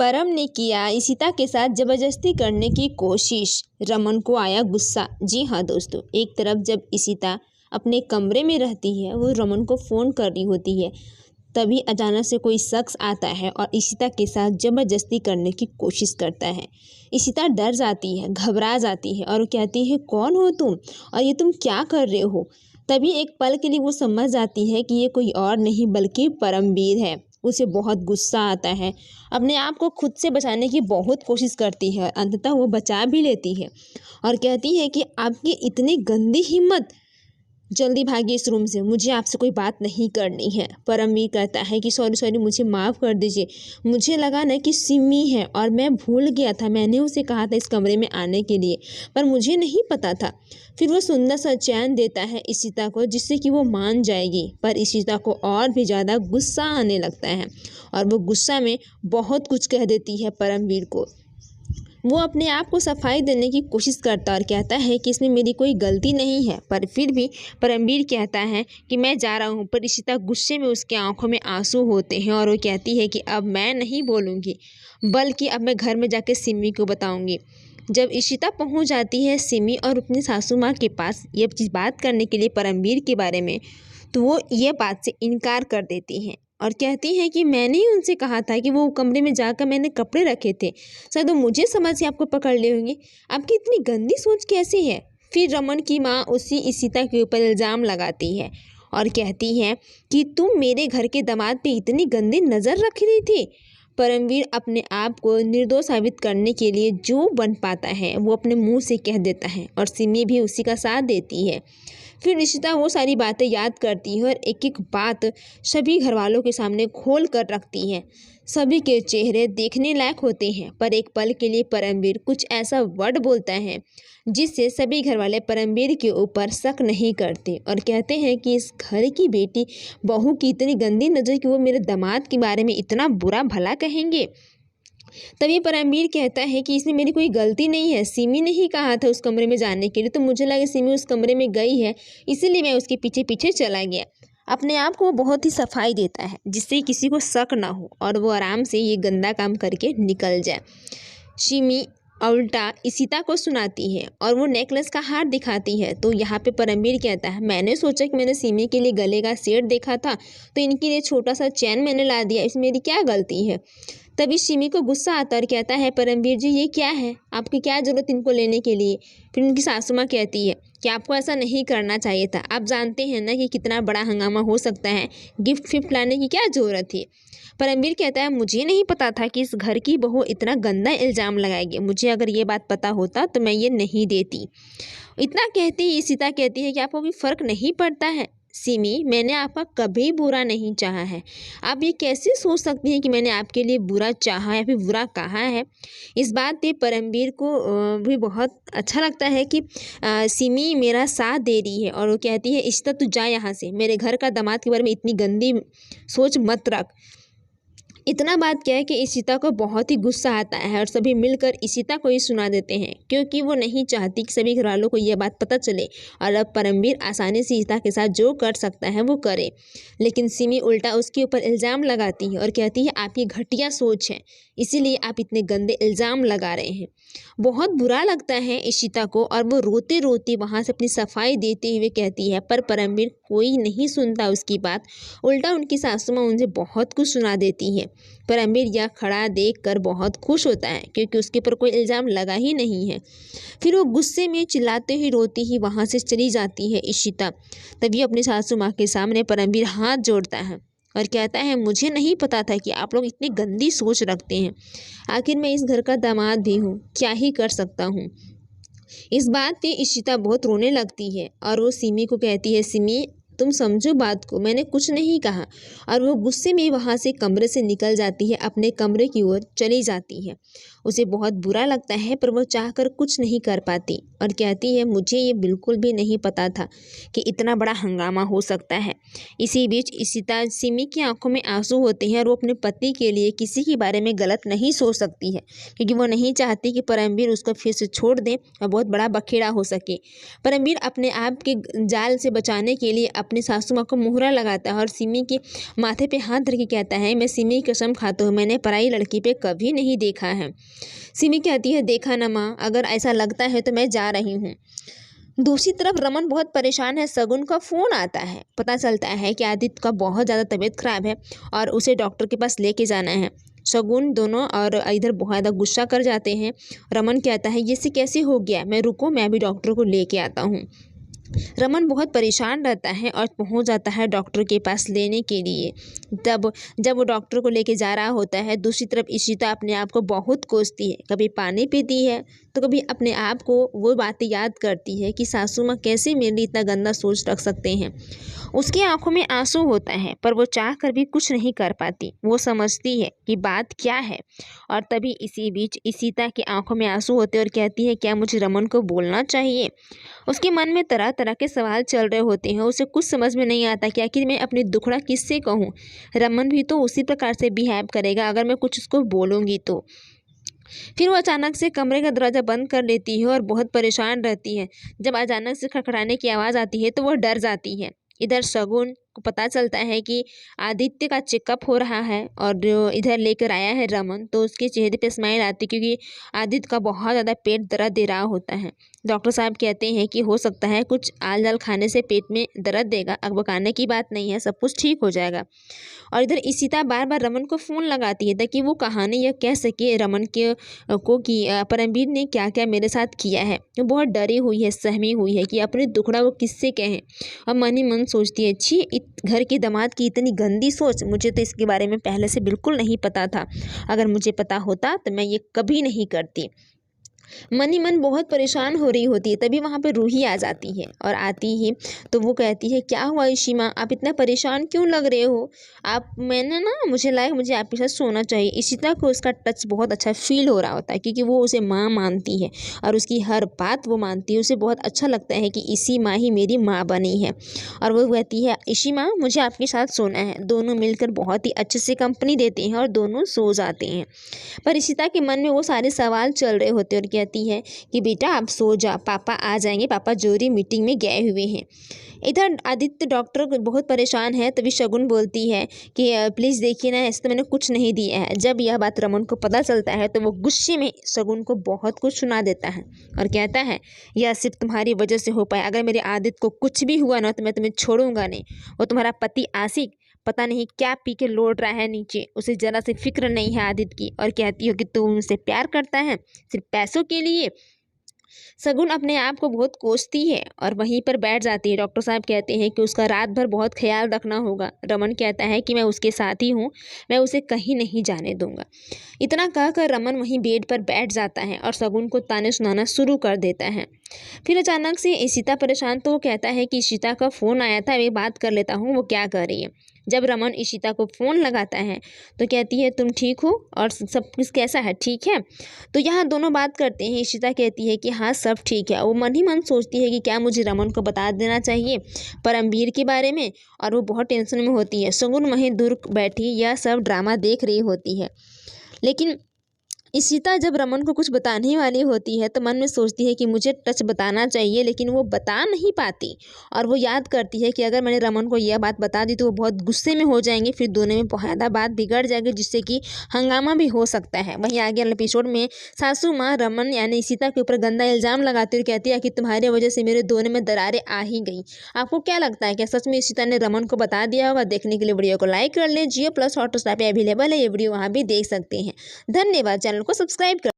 परम ने किया इशिता के साथ जबरदस्ती करने की कोशिश। रमन को आया गुस्सा। जी हाँ दोस्तों, एक तरफ जब इशिता अपने कमरे में रहती है, वो रमन को फ़ोन कर रही होती है, तभी अचानक से कोई शख्स आता है और इशिता के साथ जबरदस्ती करने की कोशिश करता है। इशिता डर जाती है, घबरा जाती है और वो कहती है, कौन हो तुम और ये तुम क्या कर रहे हो। तभी एक पल के लिए वो समझ जाती है कि ये कोई और नहीं बल्कि परमवीर है। उसे बहुत गुस्सा आता है, अपने आप को खुद से बचाने की बहुत कोशिश करती है, अंततः वो बचा भी लेती है और कहती है कि आपकी इतनी गंदी हिम्मत, जल्दी भागिए इस रूम से, मुझे आपसे कोई बात नहीं करनी है। परमवीर कहता है कि सॉरी मुझे माफ़ कर दीजिए, मुझे लगा ना कि सिमी है और मैं भूल गया था, मैंने उसे कहा था इस कमरे में आने के लिए, पर मुझे नहीं पता था। फिर वो सुंदर सा चैन देता है इशिता को, जिससे कि वो मान जाएगी, पर इशिता को और भी ज़्यादा गुस्सा आने लगता है और वो गुस्सा में बहुत कुछ कह देती है परमवीर को। वो अपने आप को सफाई देने की कोशिश करता और कहता है कि इसमें मेरी कोई गलती नहीं है, पर फिर भी परमवीर कहता है कि मैं जा रहा हूँ, पर इशिता गुस्से में उसके आंखों में आंसू होते हैं और वो कहती है कि अब मैं नहीं बोलूँगी, बल्कि अब मैं घर में जाके सिमी को बताऊँगी। जब इशिता पहुँच जाती है सिमी और अपनी सासू माँ के पास ये चीज़ बात करने के लिए परमवीर के बारे में, तो वो ये बात से इनकार कर देती हैं और कहती हैं कि मैंने ही उनसे कहा था कि वो कमरे में जाकर मैंने कपड़े रखे थे, शायद वो मुझे समझ के आपको पकड़ ले होंगे। आपकी इतनी गंदी सोच कैसे है। फिर रमन की माँ उसी इशिता के ऊपर इल्ज़ाम लगाती है और कहती है कि तुम मेरे घर के दामाद पे इतनी गंदी नज़र रख रही थी। परमवीर अपने आप को निर्दोष साबित करने के लिए जो बन पाता है वो अपने मुंह से कह देता है और सिमी भी उसी का साथ देती है। फिर इशिता वो सारी बातें याद करती है और एक एक बात सभी घर वालों के सामने खोल कर रखती है। सभी के चेहरे देखने लायक होते हैं, पर एक पल के लिए परमवीर कुछ ऐसा वर्ड बोलता है जिससे सभी घर वाले परमवीर के ऊपर शक नहीं करते और कहते हैं कि इस घर की बेटी बहू की इतनी गंदी नज़र कि वो मेरे दामाद के बारे में इतना बुरा भला कहेंगे। तभी परमवीर कहता है कि इसमें मेरी कोई गलती नहीं है, सिमी ने ही कहा था उस कमरे में जाने के लिए, तो मुझे लगा सिमी उस कमरे में गई है, इसीलिए मैं उसके पीछे पीछे चला गया। अपने आप को वो बहुत ही सफाई देता है जिससे किसी को शक ना हो और वो आराम से ये गंदा काम करके निकल जाए। सिमी उल्टा इशिता को सुनाती है और वो नेकलेस का हार दिखाती है, तो यहाँ पे परमवीर कहता है, मैंने सोचा कि मैंने सिमी के लिए गले का सेट देखा था, तो इनके लिए छोटा सा चैन मैंने ला दिया, इसमें मेरी क्या गलती है। तभी सिमी को गुस्सा आता और कहता है, परमवीर जी ये क्या है, आपकी क्या ज़रूरत इनको लेने के लिए। फिर उनकी सासू माँ कहती है कि आपको ऐसा नहीं करना चाहिए था, आप जानते हैं ना कि कितना बड़ा हंगामा हो सकता है, गिफ्ट फिफ्ट लाने की क्या ज़रूरत थी। परमवीर कहता है, मुझे नहीं पता था कि इस घर की बहू इतना गंदा इल्ज़ाम लगाएगी, मुझे अगर ये बात पता होता तो मैं ये नहीं देती। इतना कहते ही इशिता कहती है कि आपको कोई फ़र्क नहीं पड़ता है। सिमी, मैंने आपका कभी बुरा नहीं चाहा है, आप ये कैसे सोच सकती हैं कि मैंने आपके लिए बुरा चाहा या फिर बुरा कहा है। इस बात पे परमवीर को भी बहुत अच्छा लगता है कि सिमी मेरा साथ दे रही है और वो कहती है, इशिता तू जा यहाँ से, मेरे घर का दामाद के बारे में इतनी गंदी सोच मत रख। इतना बात क्या है कि इशिता को बहुत ही गुस्सा आता है और सभी मिलकर इशिता को ही सुना देते हैं, क्योंकि वो नहीं चाहती कि सभी घरवालों को यह बात पता चले और अब परमवीर आसानी से इशिता के साथ जो कर सकता है वो करे। लेकिन सिमी उल्टा उसके ऊपर इल्ज़ाम लगाती है और कहती है, आपकी घटिया सोच है, इसीलिए आप इतने गंदे इल्ज़ाम लगा रहे हैं। बहुत बुरा लगता है इशिता को और वो रोते रोते वहाँ से अपनी सफाई देते हुए कहती है, पर परमवीर कोई नहीं सुनता उसकी बात, उल्टा उनकी सासू माँ उनसे बहुत कुछ सुना देती है। परमवीर यह खड़ा देखकर बहुत खुश होता है क्योंकि उसके ऊपर कोई इल्ज़ाम लगा ही नहीं है। फिर वो गुस्से में चिल्लाते ही रोती ही वहाँ से चली जाती है इशिता। तभी अपनी सासू माँ के सामने परमवीर हाथ जोड़ता है और कहता है, मुझे नहीं पता था कि आप लोग इतनी गंदी सोच रखते हैं, आखिर मैं इस घर का दामाद भी हूँ, क्या ही कर सकता हूँ। इस बात पे इशिता बहुत रोने लगती है और वो सिमी को कहती है, सिमी तुम समझो बात को, मैंने कुछ नहीं कहा। और वो गुस्से में वहाँ से कमरे से निकल जाती है, अपने कमरे की ओर चली जाती है। उसे बहुत बुरा लगता है पर वो चाहकर कुछ नहीं कर पाती और कहती है, मुझे ये बिल्कुल भी नहीं पता था कि इतना बड़ा हंगामा हो सकता है। इसी बीच इशिता सिमी की आंखों में आंसू होते हैं और वो अपने पति के लिए किसी के बारे में गलत नहीं सोच सकती है, क्योंकि वो नहीं चाहती कि परमवीर उसको फिर से छोड़ दें और बहुत बड़ा बखेड़ा हो सके। परमवीर अपने आप के जाल से बचाने के लिए अपनी सासू माँ को मुहरा लगाता है और सिमी के माथे पे हाथ धर के कहता है, मैं सिमी की कसम खाता हूँ, मैंने पराई लड़की पे कभी नहीं देखा है। सिमी कहती है, देखा ना माँ, अगर ऐसा लगता है तो मैं जा रही हूँ। दूसरी तरफ रमन बहुत परेशान है। शगुन का फ़ोन आता है, पता चलता है कि आदित्य का बहुत ज़्यादा तबीयत खराब है और उसे डॉक्टर के पास लेके जाना है। शगुन दोनों और इधर बहुत ज़्यादा गुस्सा कर जाते हैं। रमन कहता है, ये से कैसे हो गया, मैं रुको, मैं अभी डॉक्टर को लेके आता हूँ। रमन बहुत परेशान रहता है और पहुंच जाता है डॉक्टर के पास लेने के लिए। तब जब वो डॉक्टर को लेके जा रहा होता है, दूसरी तरफ इशिता अपने आप को बहुत कोसती है। कभी पानी पीती है तो कभी अपने आप को वो बातें याद करती है कि सासू माँ कैसे मेरे लिए इतना गंदा सोच रख सकते हैं। उसकी आंखों में आंसू होता है पर वो चाह कर भी कुछ नहीं कर पाती। वो समझती है कि बात क्या है और तभी इसी बीच इशिता की आंखों में आंसू होते और कहती है, क्या मुझे रमन को बोलना चाहिए? उसके मन में तरह तरह के सवाल चल रहे होते हैं। उसे कुछ समझ में नहीं आता कि आखिर मैं अपनी दुखड़ा किससे कहूँ। रमन भी तो उसी प्रकार से बिहेव करेगा अगर मैं कुछ उसको बोलूँगी तो। फिर वो अचानक से कमरे का दरवाज़ा बंद कर लेती है और बहुत परेशान रहती है। जब अचानक से खड़खड़ाने की आवाज़ आती है तो वह डर जाती है। इधर शगुन को पता चलता है कि आदित्य का चेकअप हो रहा है और जो इधर लेकर आया है रमन, तो उसके चेहरे पे स्माइल आती है क्योंकि आदित्य का बहुत ज़्यादा पेट दर्द दे रहा होता है। डॉक्टर साहब कहते हैं कि हो सकता है कुछ आल दाल खाने से पेट में दर्द देगा, अब बकाने की बात नहीं है, सब कुछ ठीक हो जाएगा। और इधर इशिता बार बार रमन को फ़ोन लगाती है ताकि वो कहानी यह कह सके रमन के को कि परमवीर ने क्या क्या मेरे साथ किया है। वो बहुत डरी हुई है, सहमी हुई है कि अपने दुखड़ा वो किससे कहें। और मन ही मन सोचती है, छी, घर के दामाद की इतनी गंदी सोच, मुझे तो इसके बारे में पहले से बिल्कुल नहीं पता था। अगर मुझे पता होता तो मैं ये कभी नहीं करती। मन ही मन बहुत परेशान हो रही होती है। तभी वहाँ पे रूही आ जाती है और आती ही तो वो कहती है, क्या हुआ इशिमा, आप इतना परेशान क्यों लग रहे हो? आप मैंने ना मुझे लगा मुझे आपके साथ सोना चाहिए। इशिता को उसका टच बहुत अच्छा फील हो रहा होता है क्योंकि वो उसे माँ मानती है और उसकी हर बात वो मानती है। उसे बहुत अच्छा लगता है कि इसी माँ ही मेरी माँ बनी है। और वो कहती है, इशिमा मुझे आपके साथ सोना है। दोनों मिलकर बहुत ही अच्छे से कंपनी देते हैं और दोनों सो जाते हैं। पर इशिता के मन में वो सारे सवाल चल रहे होते और कहती है कि बेटा आप सो जा, पापा आ जाएंगे, पापा जरूरी मीटिंग में गए हुए हैं। इधर आदित्य डॉक्टर बहुत परेशान है। तभी शगुन बोलती है कि प्लीज़ देखिए ना, ऐसे तो मैंने कुछ नहीं दिया है। जब यह बात रमन को पता चलता है तो वो गुस्से में शगुन को बहुत कुछ सुना देता है और कहता है, यह सिर्फ तुम्हारी वजह से हो पाया। अगर मेरे आदित्य को कुछ भी हुआ ना तो मैं तुम्हें छोड़ूंगा नहीं। वो तुम्हारा पति आशिक पता नहीं क्या पी के लौट रहा है नीचे, उसे जरा सी फिक्र नहीं है आदित्य की। और कहती हो कि तू उनसे प्यार करता है सिर्फ पैसों के लिए। शगुन अपने आप को बहुत कोसती है और वहीं पर बैठ जाती है। डॉक्टर साहब कहते हैं कि उसका रात भर बहुत ख्याल रखना होगा। रमन कहता है कि मैं उसके साथ ही हूँ, मैं उसे कहीं नहीं जाने दूंगा। इतना कहकर रमन वहीं बेड पर बैठ जाता है और शगुन को ताने सुनाना शुरू कर देता है। फिर अचानक से इशिता परेशान तो वो कहता है कि इशिता का फ़ोन आया था, मैं बात कर लेता हूँ वो क्या कर रही है। जब रमन इशिता को फ़ोन लगाता है तो कहती है, तुम ठीक हो और सब कुछ कैसा है, ठीक है? तो यहाँ दोनों बात करते हैं। इशिता कहती है कि हाँ सब ठीक है। वो मन ही मन सोचती है कि क्या मुझे रमन को बता देना चाहिए परमवीर के बारे में, और वो बहुत टेंशन में होती है। शगुन वहीं दूर बैठी यह सब ड्रामा देख रही होती है। लेकिन इशिता जब रमन को कुछ बताने वाली होती है तो मन में सोचती है कि मुझे टच बताना चाहिए, लेकिन वो बता नहीं पाती। और वो याद करती है कि अगर मैंने रमन को यह बात बता दी तो वो बहुत गुस्से में हो जाएंगे, फिर दोनों में बहुत ज़्यादा बात बिगड़ जाएगी जिससे कि हंगामा भी हो सकता है। वहीं आगे वाले एपिसोड में सासू माँ रमन यानी इशिता के ऊपर गंदा इल्ज़ाम लगाती हुई कहती है कि तुम्हारी वजह से मेरे दोनों में दरारें आ ही गई। आपको क्या लगता है, क्या सच में इशिता ने रमन को बता दिया होगा? देखने के लिए वीडियो को लाइक कर लें। जियो प्लस हॉटस्टार पे अवेलेबल है ये वीडियो, वहाँ भी देख सकते हैं। धन्यवाद। चैनल को सब्सक्राइब कर